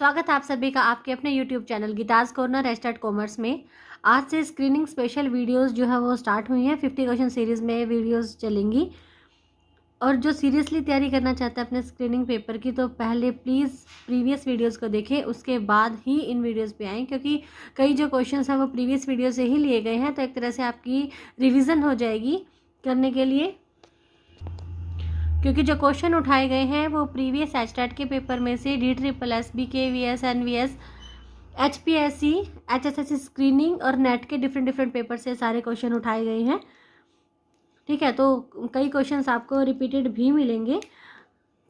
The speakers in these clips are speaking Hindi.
स्वागत है आप सभी का आपके अपने YouTube channel Geeta's corner @commerce commerce में। आज से स्क्रीनिंग स्पेशल वीडियोस जो है वो स्टार्ट हुई हैं। 50 क्वेश्चन सीरीज़ में वीडियोस चलेंगी और जो सीरियसली तैयारी करना चाहते हैं अपने स्क्रीनिंग पेपर की तो पहले प्लीज़ प्रीवियस वीडियोस को देखें, उसके बाद ही इन वीडियोस पे आएँ, क्योंकि कई जो क्वेश्चंस हैं वो प्रीवियस वीडियो से ही लिए गए हैं। तो एक तरह से आपकी रिविज़न हो जाएगी करने के लिए, क्योंकि जो क्वेश्चन उठाए गए हैं वो प्रीवियस एचटेट के पेपर में से DSSS, BKVS, NVS, HPSC, HSSC screening और नेट के डिफरेंट पेपर से सारे क्वेश्चन उठाए गए हैं। ठीक है, तो कई क्वेश्चंस आपको रिपीटेड भी मिलेंगे,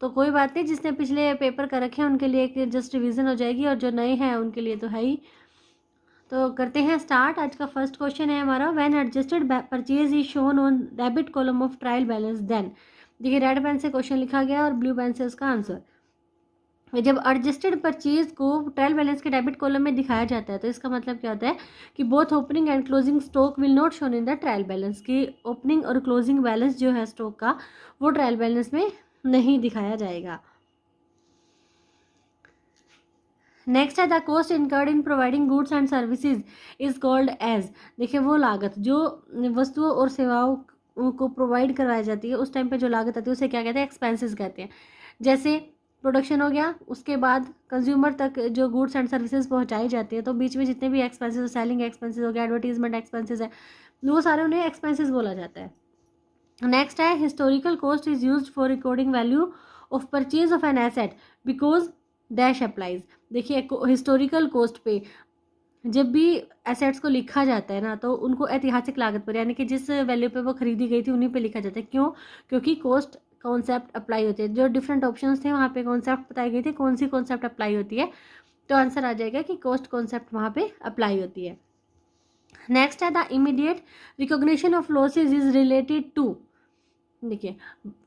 तो कोई बात नहीं, जिसने पिछले पेपर कर रखे हैं उनके लिए एक जस्ट रिवीजन हो जाएगी और जो नए हैं उनके लिए तो है ही। तो करते हैं स्टार्ट। आज का फर्स्ट क्वेश्चन है हमारा, when adjusted purchase is shown on debit column of trial balance then. देखिए रेड पेन से क्वेश्चन लिखा गया और ब्लू पेन से उसका आंसर। जब एडजस्टेड परचेज को ट्रायल बैलेंस के डेबिट कॉलम में दिखाया जाता है तो इसका मतलब क्या होता है कि both opening and closing stock will not shown in the trial balance, की ओपनिंग और क्लोजिंग बैलेंस जो है स्टॉक का वो ट्रायल बैलेंस में नहीं दिखाया जाएगा। नेक्स्ट है the cost incurred in providing goods and services is called as. देखिए वो लागत जो वस्तुओं और सेवाओं को प्रोवाइड करवाई जाती है उस टाइम पे जो लागत आती है उसे क्या कहते हैं, एक्सपेंसेस कहते हैं। जैसे प्रोडक्शन हो गया, उसके बाद कंज्यूमर तक जो गुड्स एंड सर्विसेज पहुंचाई जाती है तो बीच में जितने भी एक्सपेंसेस, सेलिंग एक्सपेंसेस हो गया, एडवर्टीजमेंट एक्सपेंसेस है, वो सारे उन्हें एक्सपेंसेस बोला जाता है। नेक्स्ट है historical cost is used for recording value of purchase of an asset because dash applies. देखिए हिस्टोरिकल कॉस्ट पे जब भी एसेट्स को लिखा जाता है ना तो उनको ऐतिहासिक लागत पर, यानी कि जिस वैल्यू पे वो खरीदी गई थी उन्हीं पे लिखा जाता है। क्यों? क्योंकि कॉस्ट कॉन्सेप्ट अप्लाई होते हैं। जो डिफरेंट ऑप्शंस थे वहाँ पे कॉन्सेप्ट बताई गई थी, कौन सी कॉन्सेप्ट अप्लाई होती है, तो आंसर आ जाएगा कि कॉस्ट कॉन्सेप्ट वहाँ पे अप्लाई होती है। नेक्स्ट है the immediate recognition of losses is related to. देखिए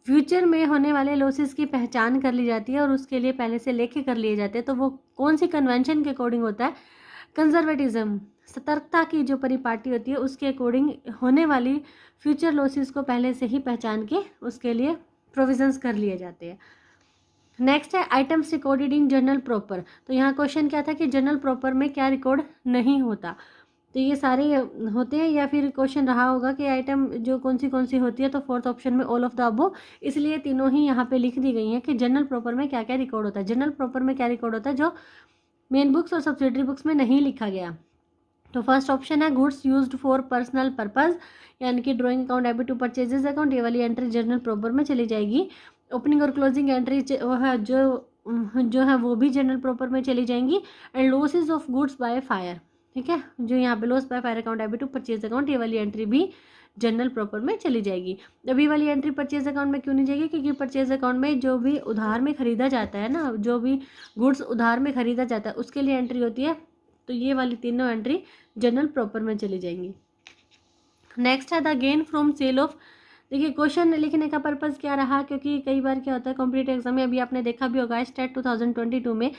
फ्यूचर में होने वाले लॉसेस की पहचान कर ली जाती है और उसके लिए पहले से लेके कर लिए जाते हैं, तो वो कौन सी कन्वेंशन के अकॉर्डिंग होता है? कंजर्वेटिज्म, सतर्कता की जो परिपाटी होती है उसके अकॉर्डिंग होने वाली फ्यूचर लॉसेस को पहले से ही पहचान के उसके लिए प्रोविजंस कर लिए जाते हैं। नेक्स्ट है items recorded in journal proper. तो यहाँ क्वेश्चन क्या था कि जर्नल प्रॉपर में क्या रिकॉर्ड नहीं होता, तो ये सारे होते हैं, या फिर क्वेश्चन रहा होगा कि आइटम जो कौन सी होती है, तो फोर्थ ऑप्शन में ऑल ऑफ द अबव, इसलिए तीनों ही यहाँ पे लिख दी गई हैं कि जर्नल प्रॉपर में क्या क्या रिकॉर्ड होता है। जर्नल प्रॉपर में क्या रिकॉर्ड होता है जो मेन बुक्स और सब्सिडरी बुक्स में नहीं लिखा गया। तो फर्स्ट ऑप्शन है goods used for personal purpose, यानी कि drawing account, debit to purchases account, ये वाली एंट्री जर्नल प्रॉपर में चली जाएगी। ओपनिंग और क्लोजिंग एंट्री जो है वो भी जर्नल प्रॉपर में चली जाएंगी। And losses of goods by fire, ठीक है, जो यहाँ पे loss by fire account, debit to purchase account, ये वाली एंट्री भी जनरल प्रॉपर में चली जाएगी। अभी वाली एंट्री परचेज अकाउंट में क्यों नहीं जाएगी? क्योंकि परचेज अकाउंट में जो भी उधार में खरीदा जाता है ना, जो भी गुड्स उधार में खरीदा जाता है उसके लिए एंट्री होती है, तो ये वाली तीनों एंट्री जनरल प्रॉपर में चली जाएंगी। नेक्स्ट है the gain from sale of. देखिए क्वेश्चन लिखने का पर्पज़ क्या रहा, क्योंकि कई बार क्या होता है कॉम्पिटिटिव एग्जाम में, अभी आपने देखा भी होगा स्टेट 2022 में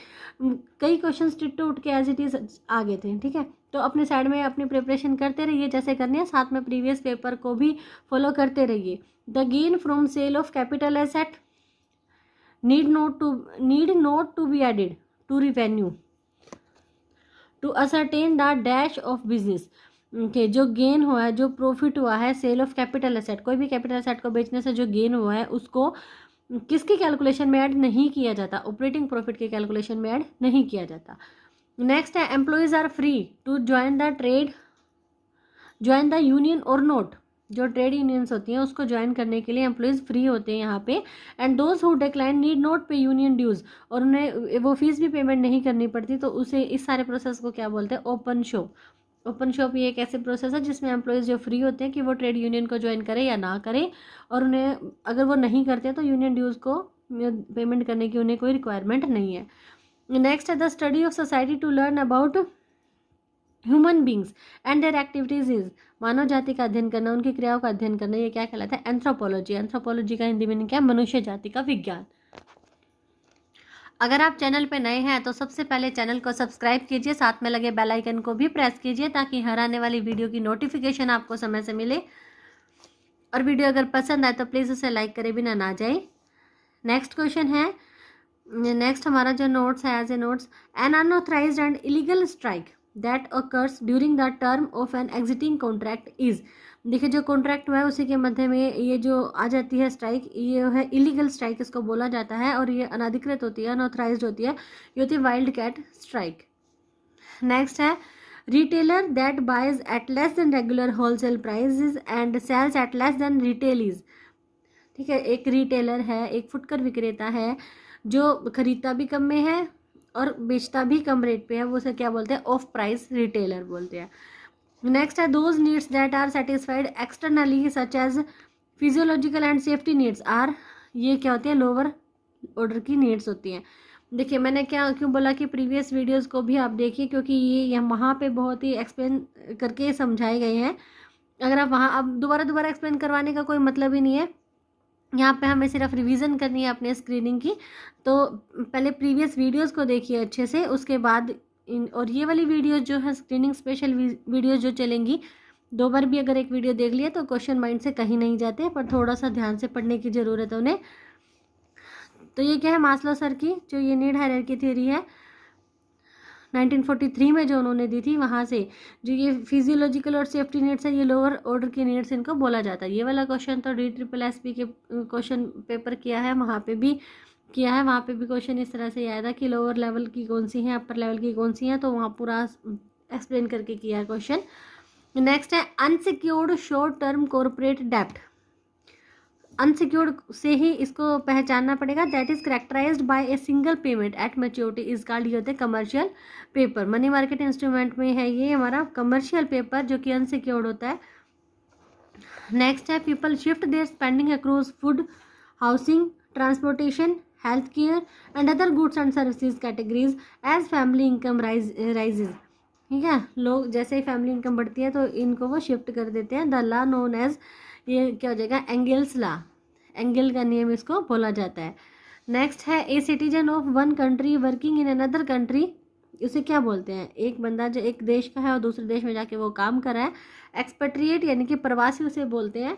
कई क्वेश्चन टिट उठ के एज इट इज़ आ गए थे। ठीक है, तो अपने साइड में अपनी प्रिपरेशन करते रहिए जैसे करनी है, साथ में प्रीवियस पेपर को भी फॉलो करते रहिए। The gain from sale of capital asset need not to be added to revenue to ascertain the dash of business. के जो गेन हुआ है, जो प्रॉफिट हुआ है सेल ऑफ कैपिटल एसेट, कोई भी कैपिटल एसेट को बेचने से जो गेन हुआ है उसको किसकी कैलकुलेशन में ऐड नहीं किया जाता? ऑपरेटिंग प्रॉफिट के कैलकुलेशन में ऐड नहीं किया जाता। नेक्स्ट है employees are free to join the union और नोट। जो ट्रेड यूनियंस होती हैं उसको ज्वाइन करने के लिए एम्प्लॉयज फ्री होते हैं यहाँ पे। And those who decline need not पे यूनियन ड्यूज, और उन्हें वो फीस भी पेमेंट नहीं करनी पड़ती, तो उसे इस सारे प्रोसेस को क्या बोलते हैं? Open show. ओपन शॉप ये एक ऐसे प्रोसेस है जिसमें एम्प्लॉयज़ जो फ्री होते हैं कि वो ट्रेड यूनियन को ज्वाइन करें या ना करें, और उन्हें अगर वो नहीं करते तो यूनियन ड्यूज़ को पेमेंट करने की उन्हें कोई रिक्वायरमेंट नहीं है। नेक्स्ट है the study of society to learn about human beings and their activities is. मानव जाति का अध्ययन करना, उनकी क्रियाओं का अध्ययन करना, ये क्या कहलाता है? एंथ्रोपोलॉजी। एंथ्रोपोलॉजी का हिंदी मीनिंग क्या है? मनुष्य जाति का विज्ञान। अगर आप चैनल पे नए हैं तो सबसे पहले चैनल को सब्सक्राइब कीजिए, साथ में लगे बेल आइकन को भी प्रेस कीजिए ताकि हर आने वाली वीडियो की नोटिफिकेशन आपको समय से मिले। और वीडियो अगर पसंद आए तो प्लीज़ उसे लाइक करे बिना ना जाए। नेक्स्ट क्वेश्चन है नेक्स्ट हमारा जो नोट्स है as a notes, an unauthorized and illegal strike that occurs during the term of an existing contract is, देखिए जो कॉन्ट्रैक्ट हुआ है उसी के मध्य में ये जो आ जाती है स्ट्राइक, ये है इलीगल स्ट्राइक इसको बोला जाता है, और ये अनाधिकृत होती है, अनऑथराइज्ड होती है, ये होती है वाइल्ड कैट स्ट्राइक। नेक्स्ट है retailer that buys at less than regular wholesale prices and sells at less than retail is, ठीक है, एक रिटेलर है, एक फुटकर विक्रेता है जो खरीदता भी कम में है और बेचता भी कम रेट पे है, वो उसे क्या बोलते हैं, ऑफ प्राइस रिटेलर बोलते हैं। नेक्स्ट है those needs that are satisfied externally such as physiological and safety needs are, ये क्या होती है, लोअर ऑर्डर की नीड्स होती हैं। देखिए मैंने क्या क्यों बोला कि प्रीवियस वीडियोस को भी आप देखिए, क्योंकि ये वहाँ पे बहुत ही एक्सप्लेन करके समझाए गए हैं, अगर आप वहाँ अब दोबारा एक्सप्लेन करवाने का कोई मतलब ही नहीं है, यहाँ पे हमें सिर्फ रिवीजन करनी है अपने स्क्रीनिंग की, तो पहले प्रीवियस वीडियोस को देखिए अच्छे से, उसके बाद और ये वाली वीडियोस जो है स्क्रीनिंग स्पेशल वीडियोस जो चलेंगी, 2 बार भी अगर एक वीडियो देख लिया तो क्वेश्चन माइंड से कहीं नहीं जाते, पर थोड़ा सा ध्यान से पढ़ने की ज़रूरत है उन्हें। तो ये क्या है, मास्लो सर की जो ये नीड हायरार्की थ्योरी है 1943 में जो उन्होंने दी थी, वहाँ से जो ये फिजियोलॉजिकल और सेफ्टी नीड्स है, ये लोअर ऑर्डर की नीड्स इनको बोला जाता है। ये वाला क्वेश्चन तो DSSP के क्वेश्चन पेपर किया है, वहाँ पे भी किया है, वहाँ पे भी क्वेश्चन इस तरह से आया था कि लोअर लेवल की कौन सी हैं, अपर लेवल की कौन सी हैं, तो वहाँ पूरा एक्सप्लेन करके किया है क्वेश्चन। नेक्स्ट है अनसिक्योर्ड शॉर्ट टर्म कॉर्पोरेट डेप्ट, अनसिक्योर्ड से ही इसको पहचानना पड़ेगा, that is characterized by a single payment at maturity is called, ये होते हैं commercial paper. Money market instrument में है ये हमारा कमर्शियल पेपर जो कि अनसिक्योर्ड होता है। नेक्स्ट है people shift their spending across food, housing, transportation, health care and other goods and services categories as family income rises, ठीक है, लोग जैसे ही फैमिली इनकम बढ़ती है तो इनको वो शिफ्ट कर देते हैं। द लॉ नोन एज, ये क्या हो जाएगा, एंगल्स लॉ, एंगल का नियम इसको बोला जाता है। नेक्स्ट है a citizen of one country working in another country, इसे क्या बोलते हैं, एक बंदा जो एक देश का है और दूसरे देश में जाके वो काम कर रहा है, एक्सपेट्रिएट यानी कि प्रवासी उसे बोलते हैं।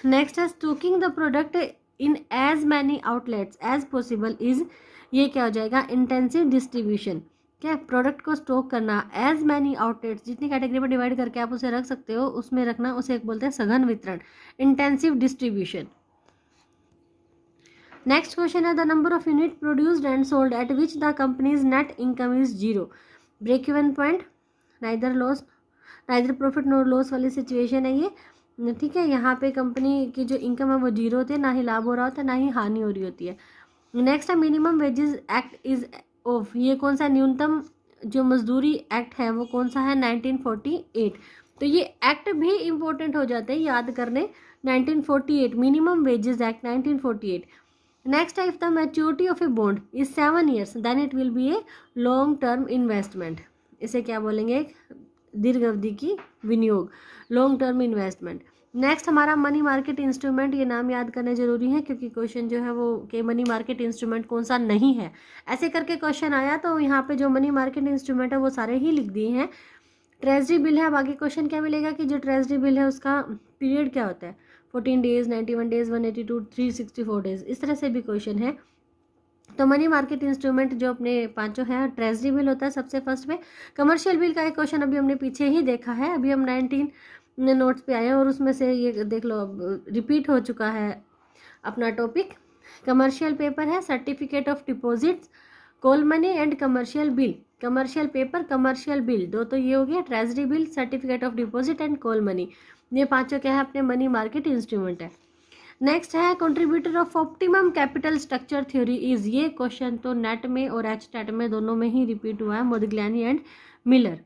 नेक्स्ट है stocking the product in as many outlets as possible is, ये क्या हो जाएगा, इंटेंसिव डिस्ट्रीब्यूशन, क्या प्रोडक्ट को स्टॉक करना, एज मैनी आउटलेट्स, जितनी कैटेगरी में डिवाइड करके आप उसे रख सकते हो उसमें रखना, उसे एक बोलते हैं सघन वितरण, इंटेंसिव डिस्ट्रीब्यूशन। नेक्स्ट क्वेश्चन है the number of unit produced and sold at which the companies net income is zero, break even point, neither loss neither profit nor loss वाली सिचुएशन है ये, ठीक है, यहाँ पे कंपनी की जो इनकम है वो जीरो होती है, ना ही लाभ हो रहा होता है ना ही हानि हो रही होती है। नेक्स्ट है minimum wages act is of, ये कौन सा न्यूनतम जो मजदूरी एक्ट है वो कौन सा है, 1948, तो ये एक्ट भी इम्पोर्टेंट हो जाते हैं याद करने, 1948 मिनिमम वेजेस एक्ट 1948। नेक्स्ट है if the maturity of a bond is 7 years then it will be a long term investment, इसे क्या बोलेंगे, दीर्घ अवधि की विनियोग, लॉन्ग टर्म इन्वेस्टमेंट। नेक्स्ट हमारा मनी मार्केट इंस्ट्रूमेंट, ये नाम याद करने जरूरी है क्योंकि क्वेश्चन जो है वो कि मनी मार्केट इंस्ट्रूमेंट कौन सा नहीं है, ऐसे करके क्वेश्चन आया तो यहाँ पे जो मनी मार्केट इंस्ट्रूमेंट है वो सारे ही लिख दिए हैं। ट्रेजरी बिल है, अब आगे क्वेश्चन क्या मिलेगा कि जो ट्रेजरी बिल है उसका पीरियड क्या होता है, 14 days, 91 days, 182, 364 days, इस तरह से भी क्वेश्चन है। तो मनी मार्केट इंस्ट्रूमेंट जो अपने पांचों हैं, ट्रेजरी बिल होता है सबसे फर्स्ट में, कमर्शियल बिल का एक क्वेश्चन अभी हमने पीछे ही देखा है, अभी हम 19 नोट्स पे आए हैं और उसमें से ये देख लो अब रिपीट हो चुका है अपना टॉपिक। कमर्शियल पेपर है certificate of deposits, call money and commercial bill, commercial paper commercial bill, दो तो ये हो गया, treasury bill, certificate of deposit and call money, ये पांचों क्या है अपने मनी मार्केट इंस्ट्रूमेंट है। नेक्स्ट है contributor of optimum capital structure theory is, ये क्वेश्चन तो नेट में और HTET में दोनों में ही रिपीट हुआ है, मोदिग्लियानी एंड मिलर।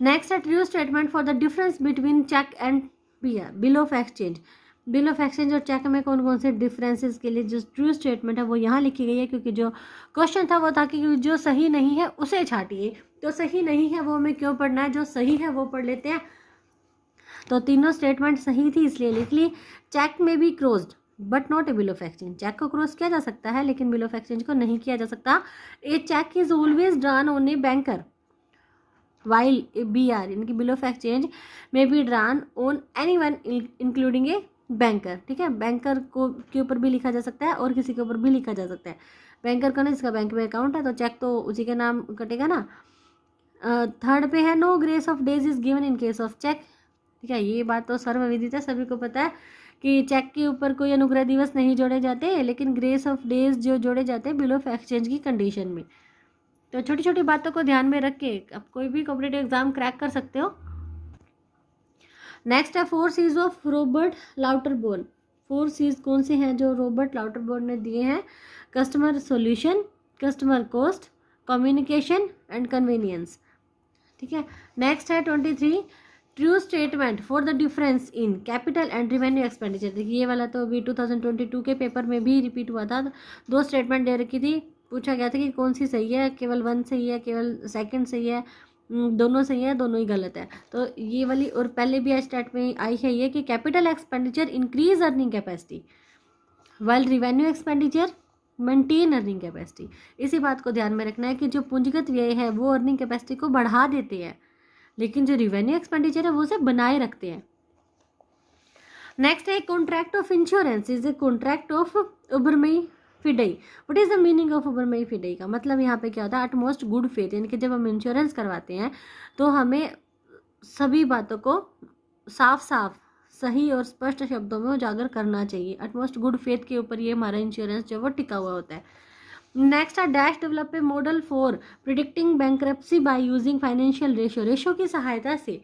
नेक्स्ट है true statement for the difference between cheque and bill of exchange, bill of exchange और चेक में कौन कौन से डिफरेंसेस के लिए जो ट्रू स्टेटमेंट है वो यहाँ लिखी गई है, क्योंकि जो क्वेश्चन था वो था कि जो सही नहीं है उसे छाटिए, तो सही नहीं है वो हमें क्यों पढ़ना है, जो सही है वो पढ़ लेते हैं। तो तीनों स्टेटमेंट सही थी इसलिए लिख ली। चेक में भी closed but not a bill of exchange, cheque को क्लोज किया जा सकता है लेकिन बिल ऑफ एक्सचेंज को नहीं किया जा सकता। A cheque is always drawn on a banker while a BR इनकी bill of exchange may be drawn on anyone including a banker, ठीक है, बैंकर को के ऊपर भी लिखा जा सकता है और किसी के ऊपर भी लिखा जा सकता है। बैंकर का ना, जिसका बैंक में अकाउंट है, तो चेक तो उसी के नाम कटेगा ना। थर्ड पे है no grace of days is given in case of cheque, ठीक है, ये बात तो सर्वविदित है, सभी को पता है कि चेक के ऊपर कोई अनुग्रह दिवस नहीं जोड़े जाते, लेकिन ग्रेस ऑफ डेज जो जोड़े जाते हैं बिल ऑफ एक्सचेंज की कंडीशन में। तो छोटी छोटी बातों को ध्यान में रख के आप कोई भी कॉम्पिटेटिव एग्जाम क्रैक कर सकते हो। नेक्स्ट है 4 सीज ऑफ रॉबर्ट लाउटरबोर्न। 4 सीज कौन से हैं जो रॉबर्ट लाउटरबोर्न ने दिए हैं? Customer solution, customer cost, communication and convenience, ठीक है। नेक्स्ट है 23 true statement for the difference in capital and revenue expenditure. देखिए ये वाला तो अभी 2022 के पेपर में भी रिपीट हुआ था। 2 स्टेटमेंट दे रखी थी, पूछा गया था कि कौन सी सही है, केवल 1 सही है, केवल सेकंड सही है, दोनों सही है, दोनों ही गलत है। तो ये वाली, और पहले भी स्टेट में आई है ये कि capital expenditure increase earning capacity while revenue expenditure maintain earning capacity. इसी बात को ध्यान में रखना है कि जो पूंजीगत व्यय है वो अर्निंग कैपेसिटी को बढ़ा देते हैं, लेकिन जो रिवेन्यू एक्सपेंडिचर है वो उसे बनाए रखते हैं। नेक्स्ट है contract of insurance is a contract of uberrimae fidei. What is the meaning of uberrimae fidei का मतलब यहाँ पे क्या होता है? अटमोस्ट गुड फेथ, यानी कि जब हम इंश्योरेंस करवाते हैं तो हमें सभी बातों को साफ साफ, सही और स्पष्ट शब्दों में उजागर करना चाहिए। अटमोस्ट गुड फेथ के ऊपर ये हमारा इंश्योरेंस जो वो टिका हुआ होता है। नेक्स्ट है dash develop a model for predicting bankruptcy by using financial ratio. Ratio की सहायता से,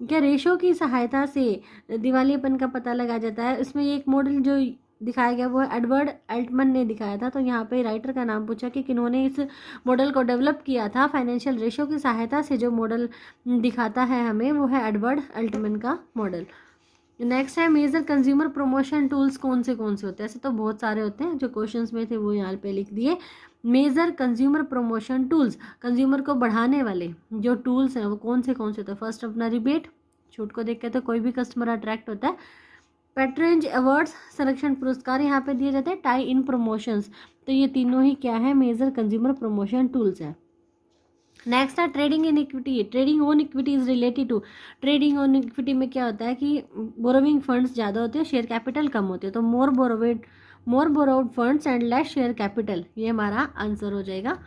क्या रेशो की सहायता से दिवालियापन का पता लगाया जाता है। इसमें एक मॉडल जो दिखाया गया वो एडवर्ड एल्टमन ने दिखाया था। तो यहाँ पे राइटर का नाम पूछा कि किन्होंने इस मॉडल को डेवलप किया था। फाइनेंशियल रेशो की सहायता से जो मॉडल दिखाता है हमें वो है एडवर्ड एल्टमन का मॉडल। नेक्स्ट है मेजर कंज्यूमर प्रमोशन टूल्स कौन से होते हैं? ऐसे तो बहुत सारे होते हैं, जो क्वेश्चंस में थे वो यहाँ पे लिख दिए। Major consumer promotion tools, consumer को बढ़ाने वाले जो टूल्स हैं वो कौन से होते हैं? फर्स्ट अपना रिबेट, छूट को देख के तो कोई भी कस्टमर अट्रैक्ट होता है। पैट्रेंज अवार्ड्स, संरक्षण पुरस्कार यहाँ पे दिए जाते हैं। टाई इन प्रमोशंस, तो ये तीनों ही क्या है? मेजर कंज्यूमर प्रमोशन टूल्स है। नेक्स्ट है trading in equity. Trading on equity is related to, trading on equity में क्या होता है कि बोरोविंग फंड्स ज़्यादा होते हैं, शेयर कैपिटल कम होती है, तो more borrowed funds and less share capital, ये हमारा आंसर हो जाएगा।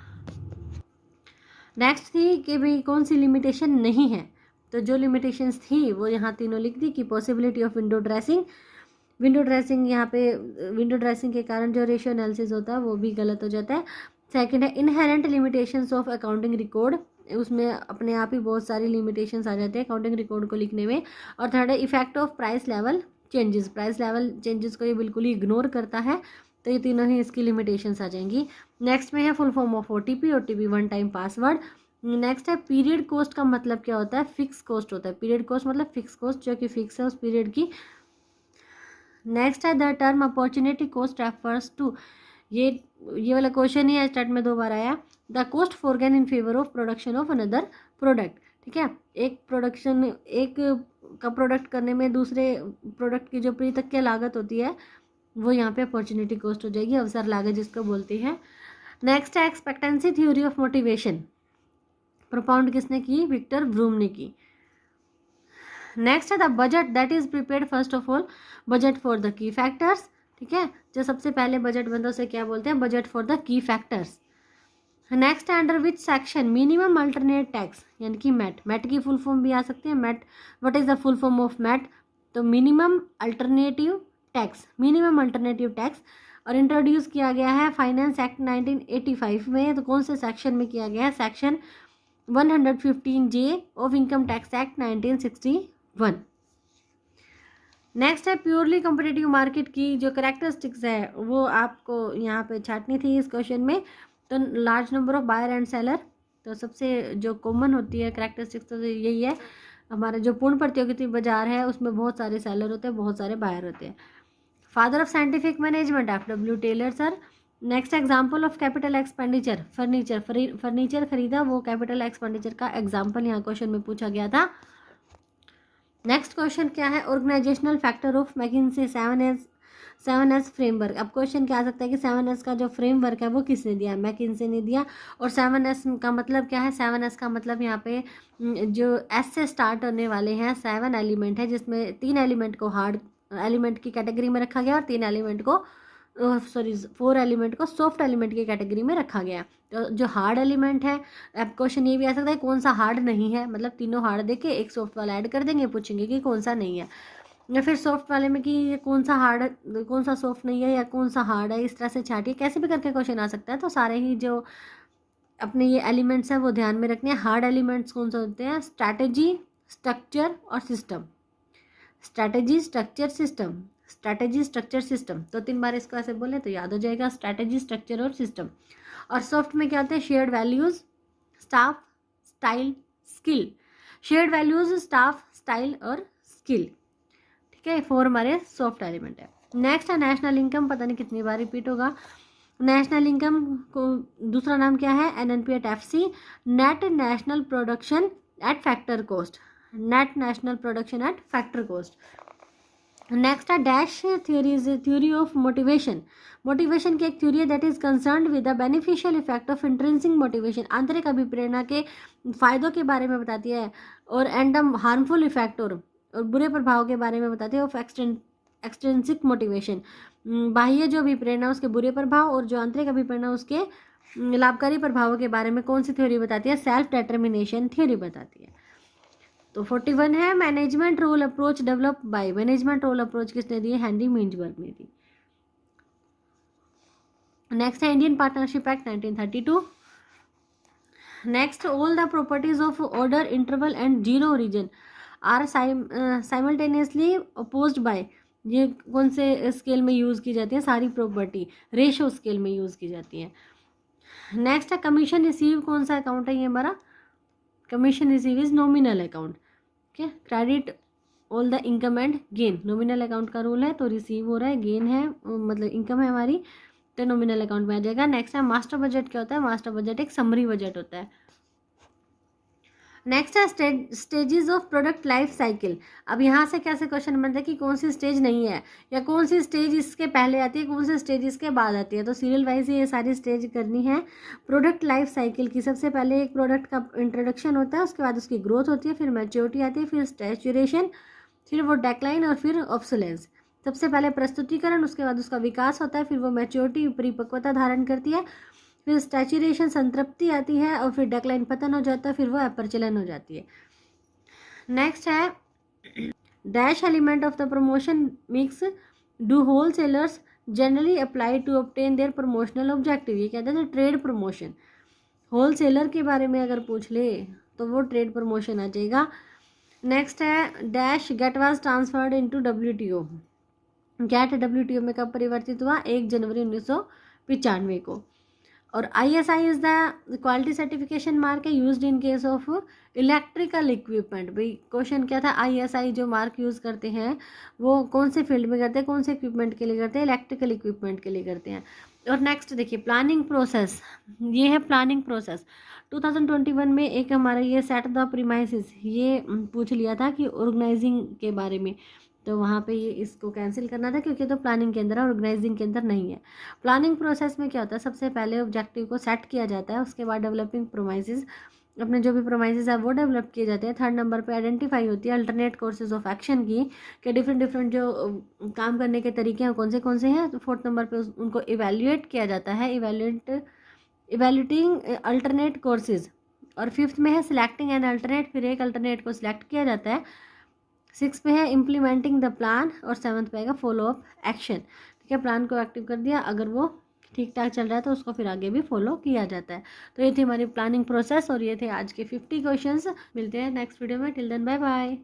नेक्स्ट थी कि भाई कौन सी लिमिटेशन नहीं है, तो जो लिमिटेशंस थी वो यहाँ तीनों लिख दी कि पॉसिबिलिटी ऑफ विंडो ड्रेसिंग यहाँ पे विंडो ड्रेसिंग के कारण जो रेशियो एनालिसिस होता है वो भी गलत हो जाता है। सेकंड है inherent limitations of accounting record, उसमें अपने आप ही बहुत सारी लिमिटेशंस आ जाते हैं अकाउंटिंग रिकॉर्ड को लिखने में। और थर्ड है effect of price level changes को ये बिल्कुल ही इग्नोर करता है, तो ये तीनों ही इसकी लिमिटेशंस आ जाएंगी। नेक्स्ट में है full form of OTP one time password. Next है पीरियड कॉस्ट का मतलब क्या होता है? फिक्स कॉस्ट होता है। पीरियड कॉस्ट मतलब फिक्स कॉस्ट जो कि फिक्स है उस पीरियड की। नेक्स्ट है the term opportunity cost refers to, ये वाला क्वेश्चन ही स्टार्ट में 2 बार आया। The cost forgone in favour of production of another product, ठीक है, एक का प्रोडक्ट करने में दूसरे प्रोडक्ट की जो परित्यक्य लागत होती है वो यहाँ पे अपॉर्चुनिटी कॉस्ट हो जाएगी, अवसर लागत जिसको बोलते हैं। नेक्स्ट है एक्सपेक्टेंसी थ्योरी ऑफ मोटिवेशन, प्रोपाउंड किसने की? विक्टर ब्रूम ने की। नेक्स्ट है the budget that is prepared first of all, budget for the key factors, ठीक है, जो सबसे पहले बजट बनता है उसे क्या बोलते हैं? Budget for the key factors. Next है under which section minimum alternate tax, यानी कि मैट की फुल फॉर्म भी आ सकती है। MAT, what is the full form of MAT? तो मिनिमम अल्टरनेटिव टैक्स, और इंट्रोड्यूस किया गया है फाइनेंस एक्ट 1985 में। तो कौन से सेक्शन में किया गया है? Section 115J of income tax act 1961। Next है प्योरली कॉम्पिटिटिव मार्केट की जो करेक्टरिस्टिक्स है वो आपको यहाँ पे छाटनी थी इस क्वेश्चन में। तो large number of buyer and seller, तो सबसे जो कॉमन होती है करेक्टरिस्टिक्स तो यही है। हमारा जो पूर्ण प्रतियोगिता बाजार है उसमें बहुत सारे सेलर होते हैं, बहुत सारे बायर होते हैं। Father of scientific management FW Taylor sir. Next example of capital expenditure, furniture खरीदा, वो कैपिटल एक्सपेंडिचर का एग्जाम्पल यहाँ क्वेश्चन में पूछा गया था। नेक्स्ट क्वेश्चन क्या है? Organisational factor of McKinsey 7S framework. अब क्वेश्चन क्या आ सकता है कि 7S का जो फ्रेमवर्क है वो किसने दिया? मैकिंसे ने दिया। और 7S का मतलब क्या है? 7S का मतलब यहाँ पे जो S से स्टार्ट होने वाले हैं 7 एलिमेंट है, जिसमें 3 एलिमेंट को हार्ड एलिमेंट की कैटेगरी में रखा गया और 3 एलिमेंट को 4 एलिमेंट को सॉफ्ट एलिमेंट की कैटेगरी में रखा गया। तो जो हार्ड एलिमेंट है, अब क्वेश्चन ये भी आ सकता है कौन सा हार्ड नहीं है, मतलब तीनों हार्ड देके एक सॉफ्ट वाला ऐड कर देंगे, पूछेंगे कि कौन सा नहीं है, या फिर सॉफ्ट वाले में कि ये कौन सा हार्ड, कौन सा सॉफ्ट नहीं है या कौन सा हार्ड है, इस तरह से छाटिए, कैसे भी करके क्वेश्चन आ सकता है। तो सारे ही जो अपने ये एलिमेंट्स हैं वो ध्यान में रखने हैं। हार्ड एलिमेंट्स कौन से होते हैं? स्ट्रैटेजी, स्ट्रक्चर और system. Strategy, structure, system. Strategy, structure, system, तो 3 बार इसको ऐसे बोले तो याद हो जाएगा, स्ट्रैटेजी, स्ट्रक्चर और सिस्टम। और सॉफ्ट में क्या होते हैं? Shared values, staff, style, skill. Shared values, staff, style और स्किल। ठीक है, 4 हमारे सॉफ्ट एलिमेंट है। नेक्स्ट है नेशनल इनकम, पता नहीं कितनी बार रिपीट होगा। नेशनल इनकम को दूसरा नाम क्या है? NNP@FC, net national production at factor cost. Net national production at factor cost. Next है dash theory, is theory of motivation. Motivation की एक थ्योरी है that is concerned with the beneficial effect of intrinsic motivation. आंतरिक अभिप्रेरणा के फायदों के बारे में बताती है, और एंड हार्मफुल इफेक्ट और बुरे प्रभाव के बारे में बताती है ऑफ एक्सट्रिंसिक मोटिवेशन। बाह्य जो अभिप्रेरणा उसके बुरे प्रभाव और जो आंतरिक अभिप्रेरणा उसके लाभकारी प्रभावों के बारे में कौन सी थ्योरी बताती है? सेल्फ डिटर्मिनेशन थ्योरी बताती है। तो 41 है management role approach develop by. Management role approach किसने दी है? हेनरी मिंजबर्ग ने दी। नेक्स्ट है Indian partnership act 1932। Next, all the properties of order, interval and zero origin are simultaneously opposed by. ये कौन से स्केल में यूज़ की जाती है? सारी प्रॉपर्टी रेशो स्केल में यूज़ की जाती है। नेक्स्ट है कमीशन रिसीव, कौन सा अकाउंट है ये हमारा? Commission receive is nominal account. ठीक है, credit all the income and gain, nominal account का रूल है, तो रिसीव हो रहा है, गेन है मतलब इनकम है हमारी, तो नॉमिनल अकाउंट में आ जाएगा। नेक्स्ट है मास्टर बजट, क्या होता है? मास्टर बजट एक समरी बजट होता है। नेक्स्ट है stages of product life cycle. अब यहाँ से कैसे क्वेश्चन बनता है कि कौन सी स्टेज नहीं है, या कौन सी स्टेज इसके पहले आती है, कौन सी स्टेज इसके बाद आती है, तो सीरियल वाइज ये सारी स्टेज करनी है। प्रोडक्ट लाइफ साइकिल की सबसे पहले एक प्रोडक्ट का इंट्रोडक्शन होता है, उसके बाद उसकी ग्रोथ होती है, फिर मैच्योरिटी आती है, फिर सैचुरेशन, फिर वो डेक्लाइन और फिर ऑब्सोलेंस। सबसे पहले प्रस्तुतिकरण, उसके बाद उसका विकास होता है, फिर वो मैच्योरिटी परिपक्वता धारण करती है, फिर सैचुरेशन संतृप्ति आती है, और फिर डेक्लाइन पतन हो जाता है, फिर वो अपरचलन हो जाती है। नेक्स्ट है dash element of the promotion mix do wholesalers generally apply to obtain their promotional objective. ये कहते हैं ट्रेड प्रमोशन। होल सेलर के बारे में अगर पूछ ले तो वो ट्रेड प्रमोशन आ जाएगा। नेक्स्ट है dash GATT was transferred into WTO। GATT WTO में कब परिवर्तित हुआ? 1 जनवरी 1995 को। और ISI is the quality certification mark है used in case of electrical equipment. भाई क्वेश्चन क्या था? ISI जो मार्क यूज़ करते हैं वो कौन से फील्ड में करते हैं, कौन से इक्विपमेंट के लिए करते हैं? इलेक्ट्रिकल इक्विपमेंट के लिए करते हैं। और नेक्स्ट देखिए प्लानिंग प्रोसेस, ये है प्लानिंग प्रोसेस। 2021 में एक हमारा ये सेट द प्रीमाइसिस ये पूछ लिया था कि ऑर्गेनाइजिंग के बारे में, तो वहाँ पे ये इसको कैंसिल करना था क्योंकि तो प्लानिंग के अंदर है, ऑर्गेनाइजिंग के अंदर नहीं है। प्लानिंग प्रोसेस में क्या होता है? सबसे पहले ऑब्जेक्टिव को सेट किया जाता है, उसके बाद डेवलपिंग प्रोमाइसिस, अपने जो भी प्रोमाइसिस है वो डेवलप किए जाते हैं। 3rd नंबर पे आइडेंटिफाई होती है अल्टरनेट कोर्सेज ऑफ एक्शन की, कि डिफरेंट जो काम करने के तरीके हैं कौन से हैं। तो 4th नंबर पे उनको इवेल्युएट किया जाता है, इवेल्युएटिंग अल्टरनेट कोर्सेज। और 5th में है सिलेक्टिंग एन अल्टरनेट, फिर एक अल्टरनेट को सिलेक्ट किया जाता है। 6 पे है इम्प्लीमेंटिंग द प्लान, और 7th पे आएगा फॉलो अप एक्शन। ठीक है, प्लान को एक्टिव कर दिया, अगर वो ठीक ठाक चल रहा है तो उसको फिर आगे भी फॉलो किया जाता है। तो ये थी हमारी प्लानिंग प्रोसेस, और ये थे आज के 50 क्वेश्चंस। मिलते हैं नेक्स्ट वीडियो में, टिल देन बाय बाय।